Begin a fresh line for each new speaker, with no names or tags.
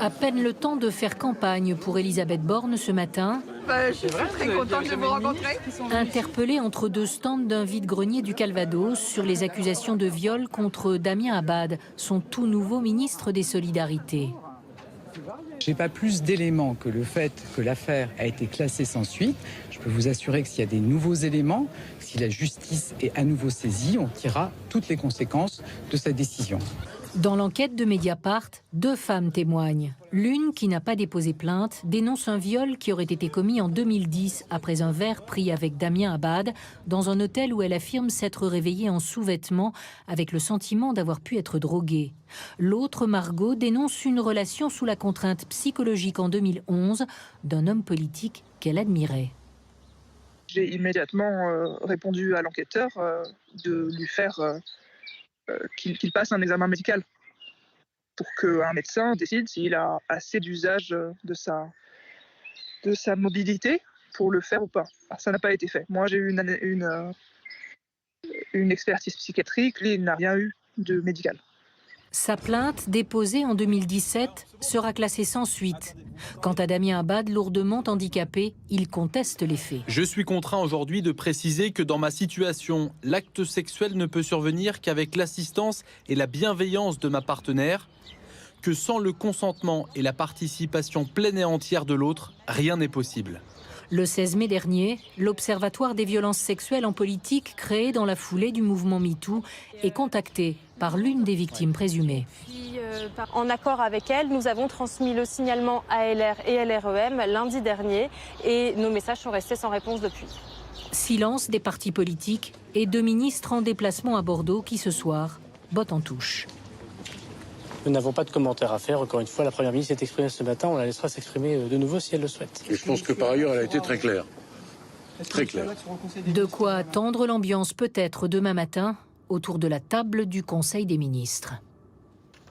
À peine le temps de faire campagne pour Elisabeth Borne ce matin.
Je suis très contente de vous rencontrer.
Interpellée entre deux stands d'un vide-grenier du Calvados sur les accusations de viol contre Damien Abad, son tout nouveau ministre des Solidarités.
Je n'ai pas plus d'éléments que le fait que l'affaire a été classée sans suite. Je peux vous assurer que s'il y a des nouveaux éléments, si la justice est à nouveau saisie, on tirera toutes les conséquences de cette décision.
Dans l'enquête de Mediapart, 2 femmes témoignent. L'une, qui n'a pas déposé plainte, dénonce un viol qui aurait été commis en 2010 après un verre pris avec Damien Abad dans un hôtel où elle affirme s'être réveillée en sous-vêtements avec le sentiment d'avoir pu être droguée. L'autre, Margot, dénonce une relation sous la contrainte psychologique en 2011 d'un homme politique qu'elle admirait.
J'ai immédiatement répondu à l'enquêteur de lui faire qu'il passe un examen médical pour qu'un médecin décide s'il a assez d'usage de sa mobilité pour le faire ou pas. Alors, ça n'a pas été fait. Moi, j'ai eu une expertise psychiatrique, lui, il n'a rien eu de médical.
Sa plainte, déposée en 2017, sera classée sans suite. Quant à Damien Abad, lourdement handicapé, il conteste les faits.
Je suis contraint aujourd'hui de préciser que dans ma situation, l'acte sexuel ne peut survenir qu'avec l'assistance et la bienveillance de ma partenaire, que sans le consentement et la participation pleine et entière de l'autre, rien n'est possible.
Le 16 mai dernier, l'Observatoire des violences sexuelles en politique, créé dans la foulée du mouvement MeToo, est contacté par l'une des victimes présumées.
En accord avec elle, nous avons transmis le signalement à LR et LREM lundi dernier et nos messages sont restés sans réponse depuis.
Silence des partis politiques et 2 ministres en déplacement à Bordeaux qui, ce soir, bottent en touche.
Nous n'avons pas de commentaires à faire. Encore une fois, la Première ministre s'est exprimée ce matin. On la laissera s'exprimer de nouveau si elle le souhaite.
Et je pense que par ailleurs, elle a été très claire. Très claire.
De quoi attendre l'ambiance peut-être demain matin autour de la table du Conseil des ministres.